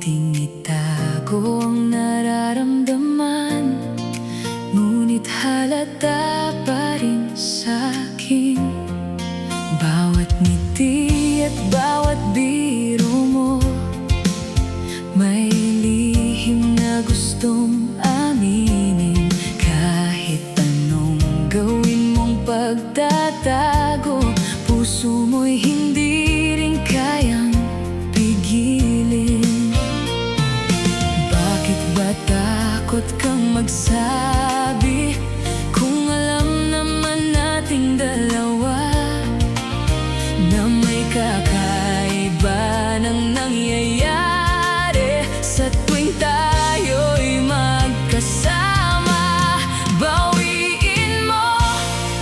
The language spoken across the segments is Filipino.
nating itago ang nararamdaman, ngunit halata pa rin sa'kin. Bawat ngiti at bawat biro mo, may lihim na gustong aminin. Kahit anong gawin mong pagtatago, puso mo'y hindi rin kayang pigilin. Bakit ba takot kang magsabi, kung alam naman nating dalawa na may kakaiba nang nangyayari sa tuwing tayo'y magkasama? Bawiin mo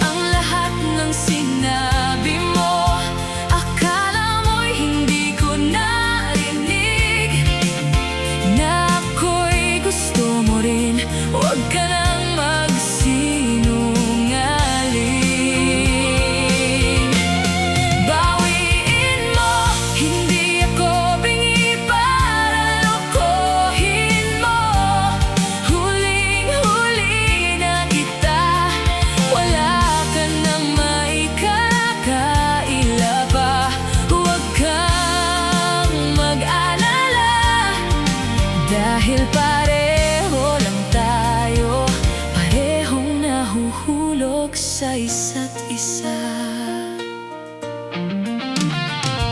ang lahat ng sinabi mo. Akala mo'y hindi ko narinig na ako'y gusto mo rin. Huwag ka nang magsinungaling. Bawiin mo, hindi ako bingi para lokohin mo. Huling-huli na kita, wala ka nang maikakaila pa. Huwag kang mag-alala, dahil pareho lang tayo, parehong nahuhulog sa isa't isa.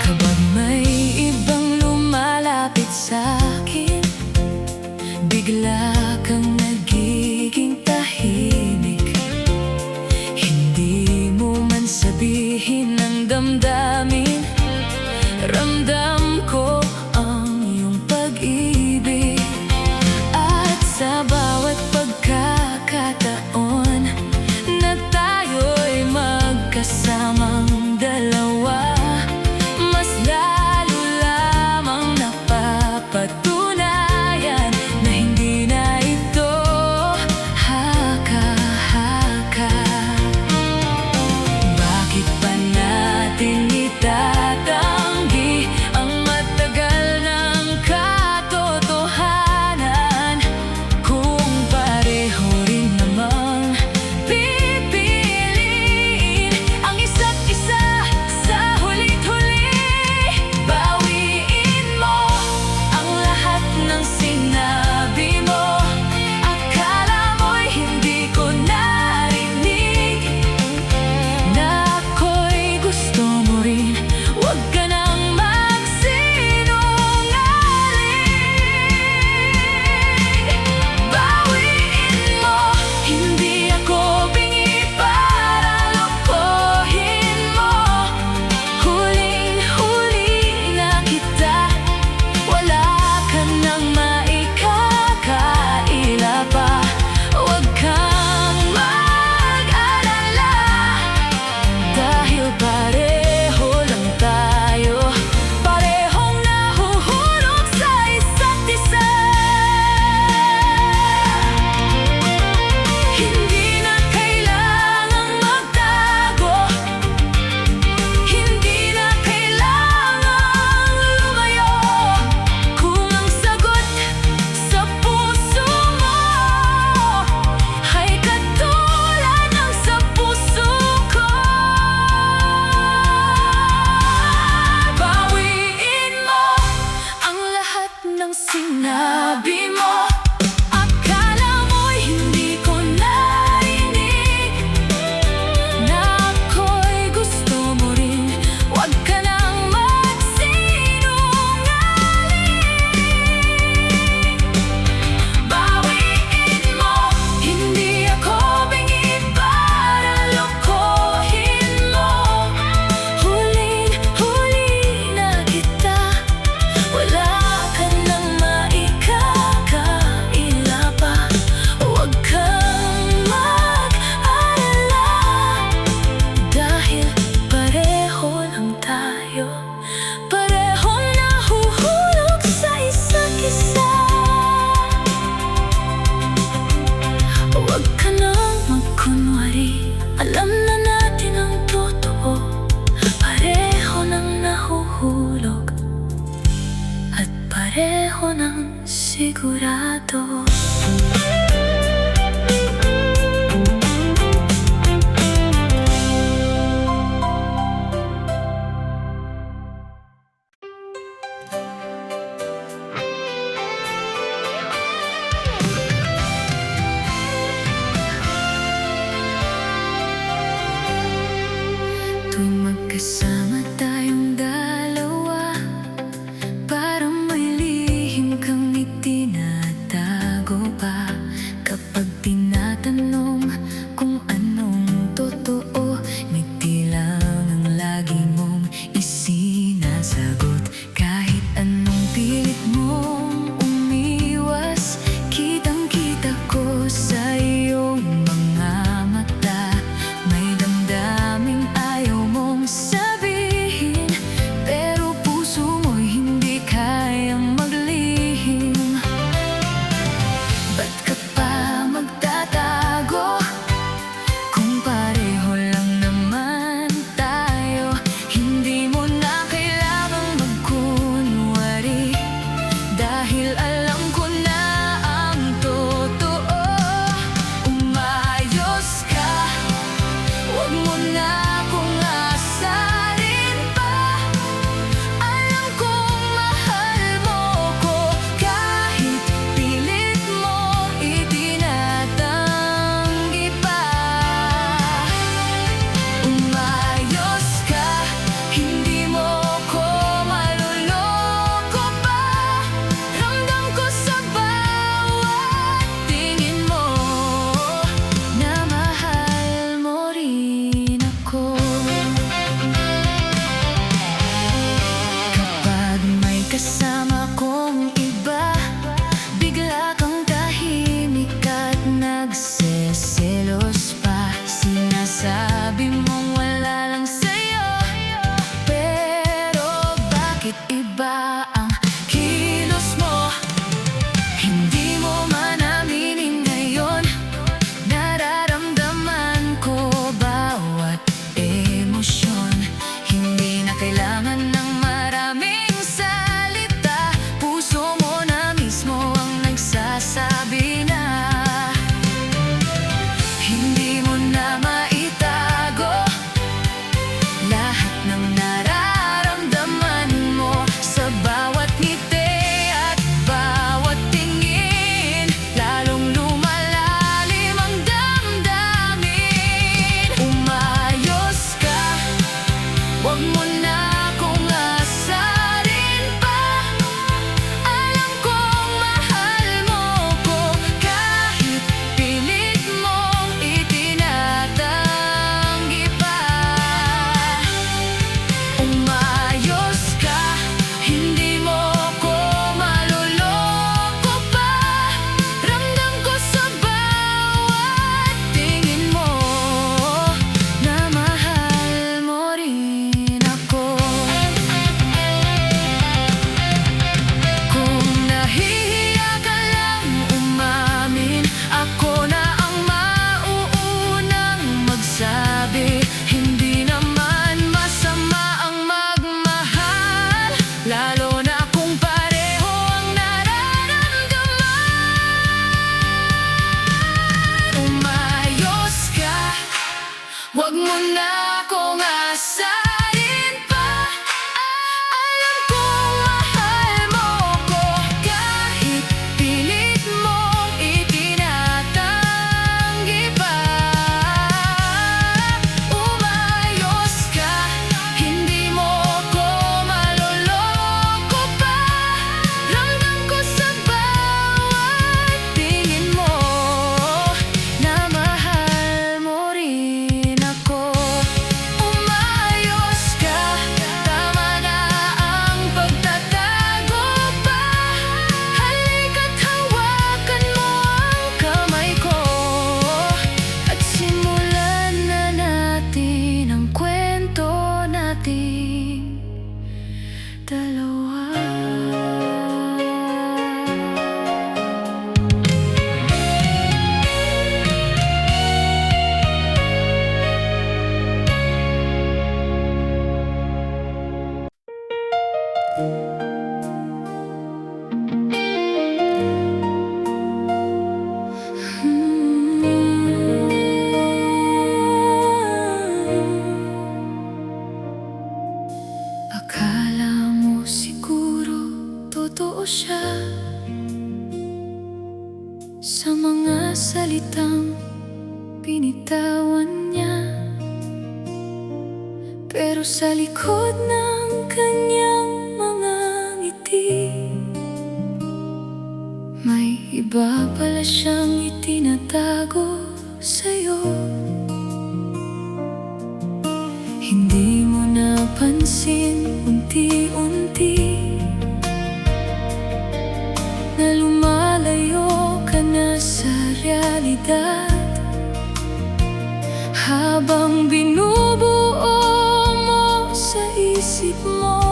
Kapag may ibang lumalapit sa'kin, bigla kang nagiging tahimik. Hindi mo man sabihin ang damdamin, ramdam ko ang iyong pag-ibig. At sa bawat pagkakataon na tayo'y magkasamang dalawa, mas lalo lamang napapatunayan na hindi na ito haka-haka. Bakit pa natin itatanggi ang matagal ng katotohanan, kung pareho rin namang pipiliin ang isa't isa sa huli't huli? Bawiin mo ang lahat ng sinabi mo. Akala mo'y hindi ko narinig na ako'y gusto mo rin. Huwag ka nang magsinungaling. Bawiin mo, hindi ako bingi para lokohin mo. Huling-huli na kita, wala ka nang maikakaila pa. Huwag kang mag-alala, dahil pareho lang tayo, parehong nahuhulog sa isa't isa. Hindi na kailangang magtago, hindi na kailangang lumayo. Kung ang sagot sa puso mo ay katulad ng sa puso ko, bawiin mo ang lahat ng sinabi mo. Akala mo'y hindi ko narinig na ako'y gusto mo rin. Huwag ka nang magsinungaling. Bawiin mo, hindi ako bingi para lokohin mo. Huling-huli na kita, wala ka nang maikakaila pareho ng sigurado. Tuwing magkasama tayong dalawa, parang may lihim kang itinatago pa. sa mga salitang binitawan niya. Pero sa likod ng kanyang mga ngiti, may iba pala siyang itinatago sa'yo. Hindi mo napansin unti-unti na lumalayo ka na sa realidad, habang binubuo mo sa isip mo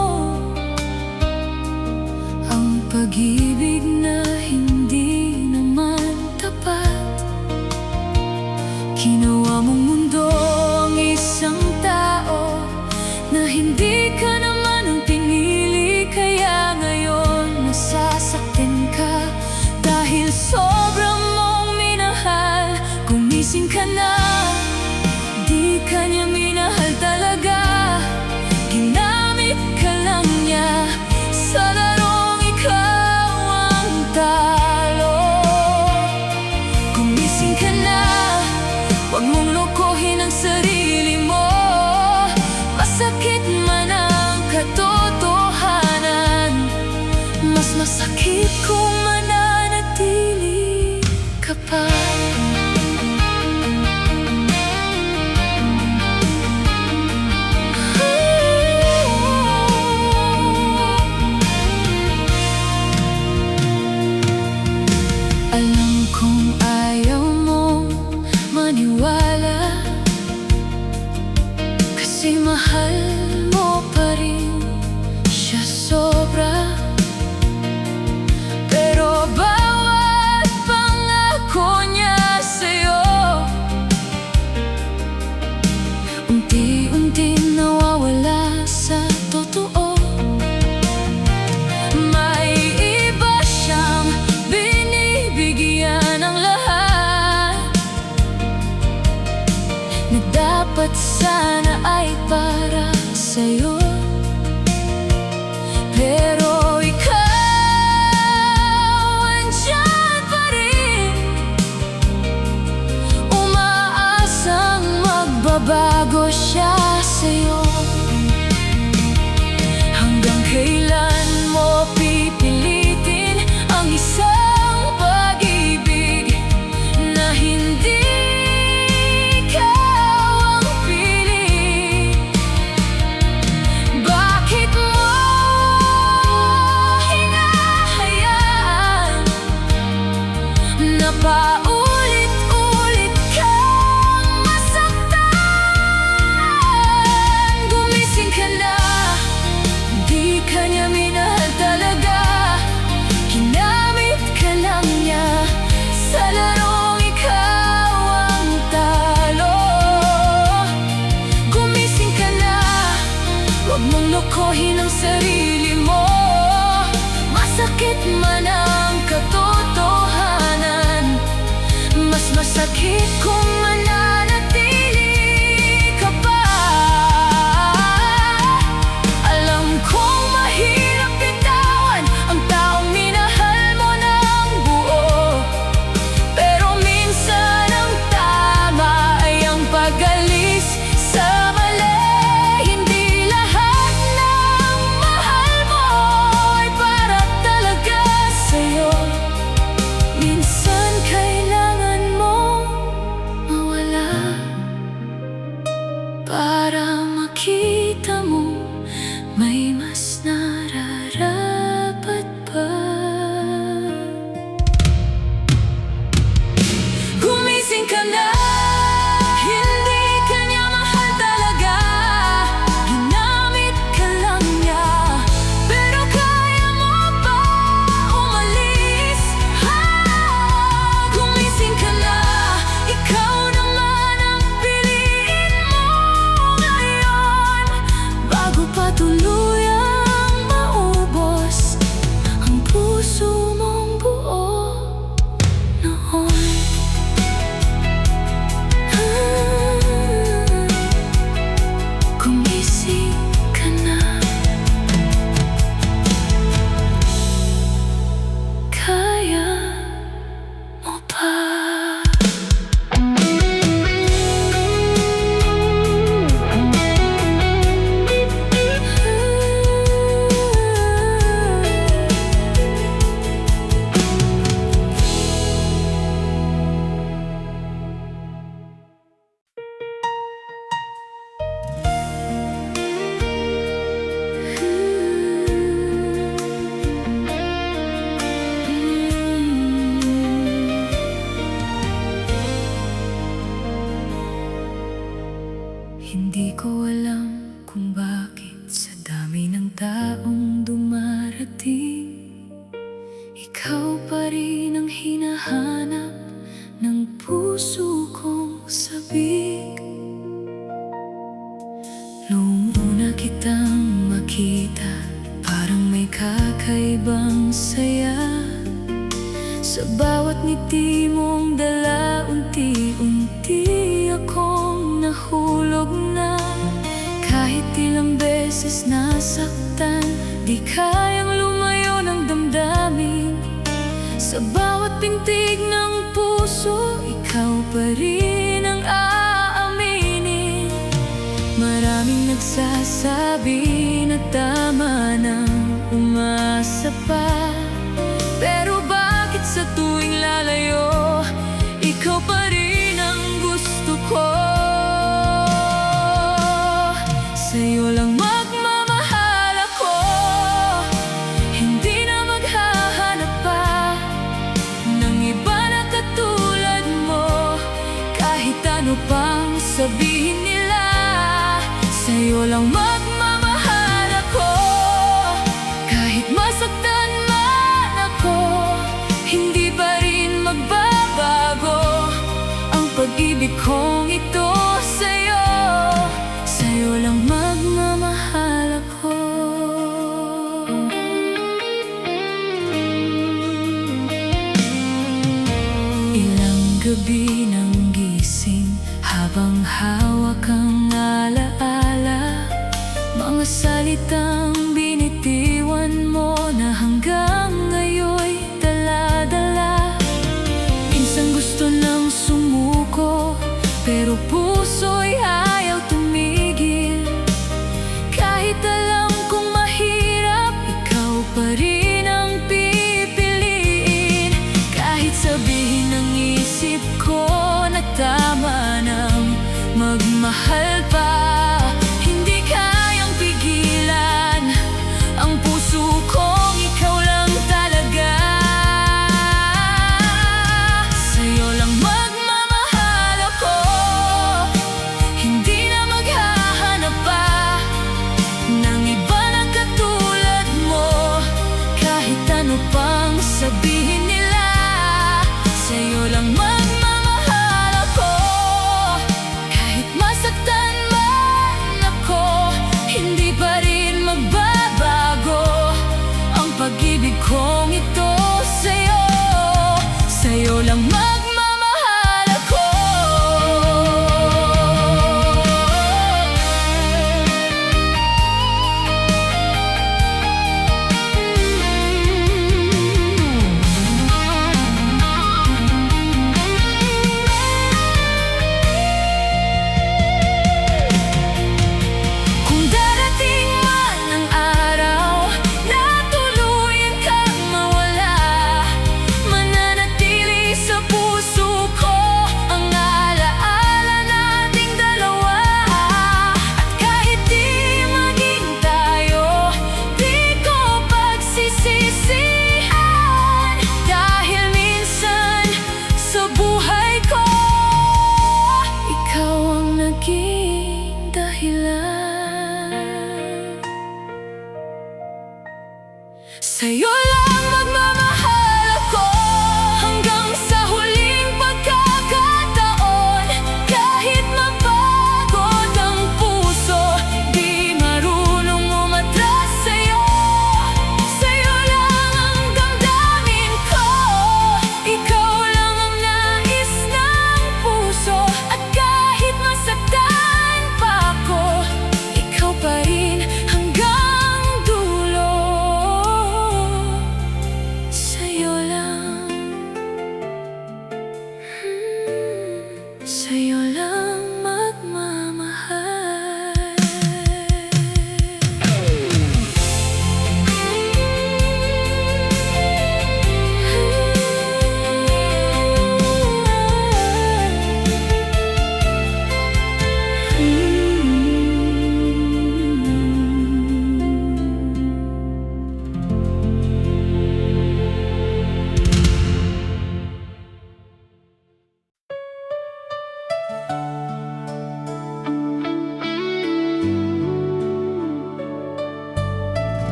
ang pag-ibig na hindi naman tapat. Ginawa mong mundo ang isang tao na hindi ka naman ang pinili, kaya ngayon nasasaktan ka dahil sobrang mong minahal. Gumising ka na, di ka niya minahal talaga. Ginamit ka lang niya sa larong ikaw ang talo. Gumising ka na, huwag mong lokohin ang sarili mo. Masakit man ang katotohanan, mas masakit kung mananatili ka pa. Alam kong ayaw mong maniwala, kasi mahal mo pa rin siya sobra. Pero bawat pangako niya sa'yo, unti-unti nawawala sa totoo. May iba siyang binibigyan ng lahat na dapat sana ay para sa'yo. Pero ikaw andyan pa rin, umaasang magbabago siya sa'yo. Hanggang kailan mo pipilitin ang isang pag-ibig na hindi ikaw ang pili? Bakit mo hinahayaan na paulit-ulit kang masaktan? Gumising ka na, di ka niya minahal talaga. Ginamit ka lang niya sa larong ikaw ang talo. Gumising ka na, huwag mong lokohin ang sarili mo. Masakit man ang katotohanan, mas masakit kung mananatili ka pa. Alam kong mahirap bitawan ang taong minahal mo ng buo, pero minsan ang tama ay ang pag-alis sa mali. Hindi lahat ng mahal mo ay para talaga sa'yo. Minsan kailangan mong mawala. Ikaw pa rin ang hinahanap ng puso kong sabik. Noong una kitang makita, parang may kakaibang saya. Sa bawat ngiti mong dala, unti-unti akong nahulog na. Kahit ilang beses nasaktan, di kayang lumayo ng damdamin. Sa bawat pintig ng puso, ikaw pa rin ang aaminin. Maraming nagsasabi na tama nang umasa pa, pero bakit sa tuwing lalayo, ikaw pa rin ang gusto ko? Sa'yo lang magmamahal ako, hindi na maghahanap pa ng iba na katulad mo. Kahit ano pang sabihin nila, sa'yo lang magmamahal ako. Kahit masaktan man ako, hindi pa rin magbabago ang pag-ibig kong ito sa'yo. Sa'yo lang magmamahal ako. Ilang gabi nang gising, habang hawak ang alaala, mga salitang binitiwan mo na hanggang ngayon'y dala-dala. Minsan gusto nang sumuko, pero puso'y ayaw tumigil. Kahit alam kong mahirap, ikaw pa rin ang pipiliin. Kahit sabihin ng isip ko na tama nang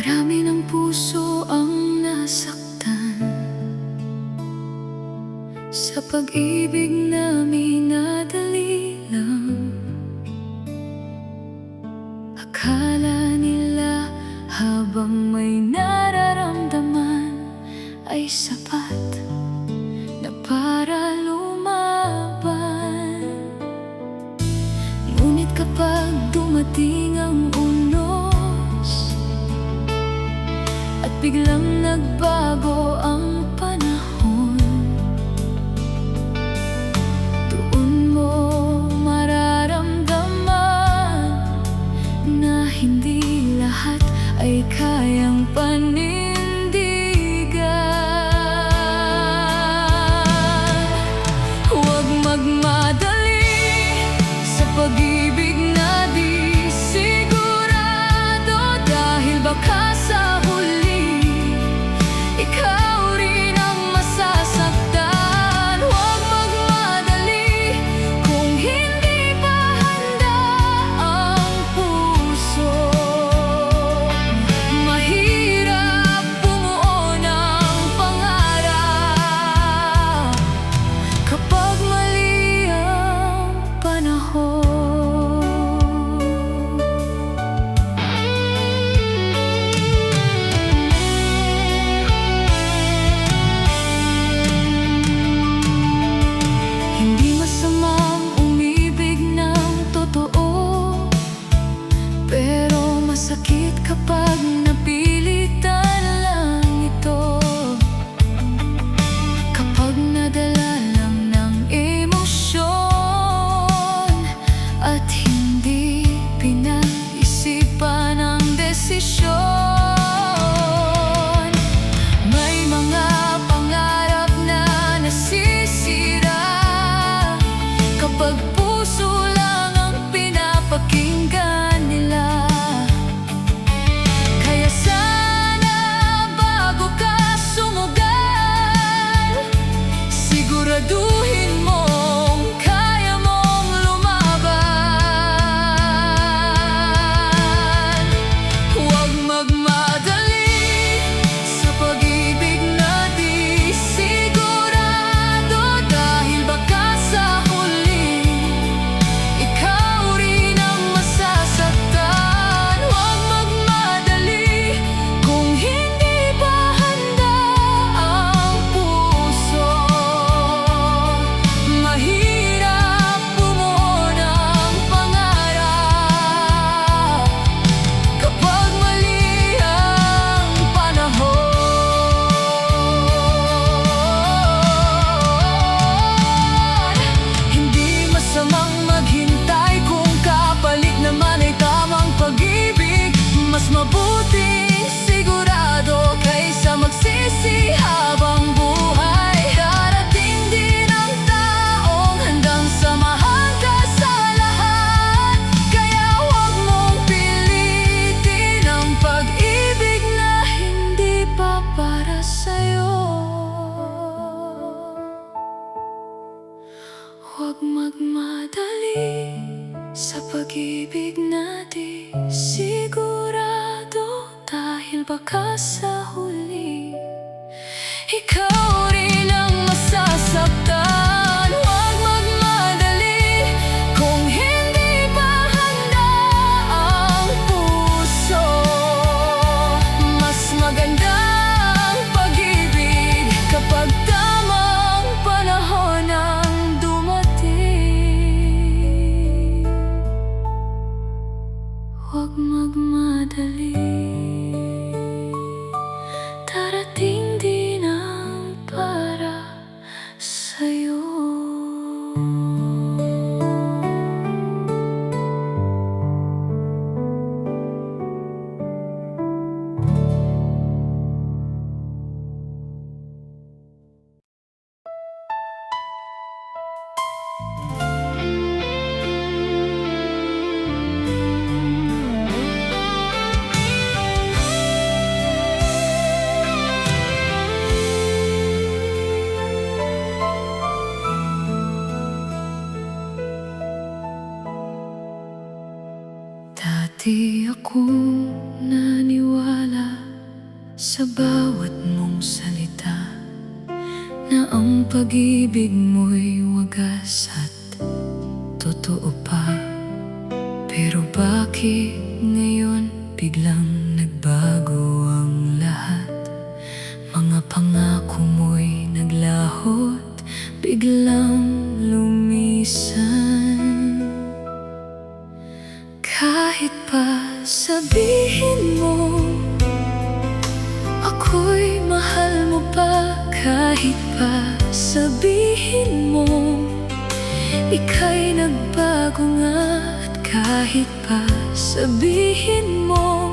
Marami ng puso ang nasaktan sa pag-ibig na minadali lang. Akala nila habang may nararamdaman ay sapat na para lumaban. Ngunit kapag dumating ang unos at biglang nagbago ang panahon, doon mo mararamdaman na hindi lahat ay kayang panindigan. Huwag magmadali sa pag-ibig na di sigurado, dahil baka sa huli ikaw rin ang masasaktan. Huwag magmadali kung hindi pa handa ang puso. Mahirap bumuo ng pangarap kapag mali ang panahon. Hindi masamang umibig ng totoo, pero masakit kapag napilitan lang ito. Kapag nadala lang ng emosyon at hindi pinag-isipan ang desisyon, may mga pangarap na nasisira kapag puso lang ang pinapakinggan nila. Kaya sana bago ka sumugal, siguraduhin mong kaya mong lumaban. Huwag magmadali sa pag-ibig na di sigurado, dahil baka sa huli ikaw rin ang masasaktan. Huwag magmadali kung hindi pa handa ang puso. Mahirap bumuo ng pangarap kapag mali ang panahon. Hindi masamang maghintay kung kapalit naman ay tamang pag-ibig. Mas mabuting sigurado kaysa magsisi habang buhay. Darating din ang taong handang samahan ka sa lahat, kaya huwag mong pilitin ang pag-ibig na hindi pa para sa'yo. Huwag magmadali sa pag-ibig na di sigurado, dahil baka sa huli ikaw rin ang masasaktan. Huwag magmadali kung hindi pa handa ang puso. Mas maganda ang pag-ibig kapag tamang panahon ang dumating. Huwag magmadali, darating din ang para sa'yo. Dati ako naniwala sa bawat mong salita na ang pag-ibig mo'y wagas at totoo pa. Pero bakit ngayon biglang nagbago ang lahat? Mga pangako mo'y naglaho at biglang lumisan. Kahit pa sabihin mo ako'y mahal mo pa, kahit pa sabihin mo ika'y nagbago nga, at kahit pa sabihin mo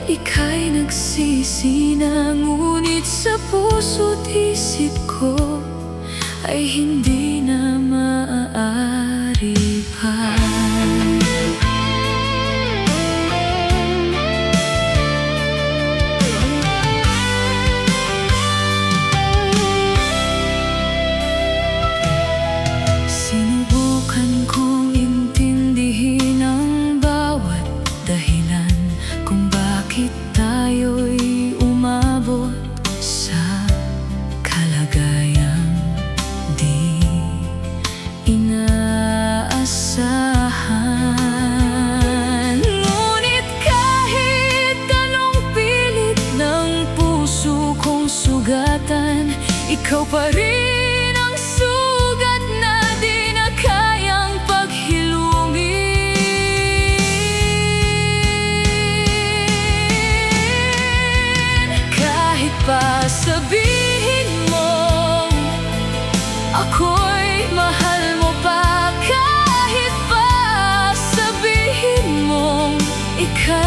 ika'y nagsisi na, ngunit sa puso't isip ko ay hindi na maaari pa. Sinubukan kong intindihin ang bawat dahilan kung bakit tayo'y umabot sa kalagayang di inaasahan. Ngunit kahit anong pilit ng puso kong sugatan, ikaw pa rin ang sugat na di na kayang paghilungin. Kahit pa sabihin mo ako'y mahal mo pa, kahit pa sabihin mo ika'y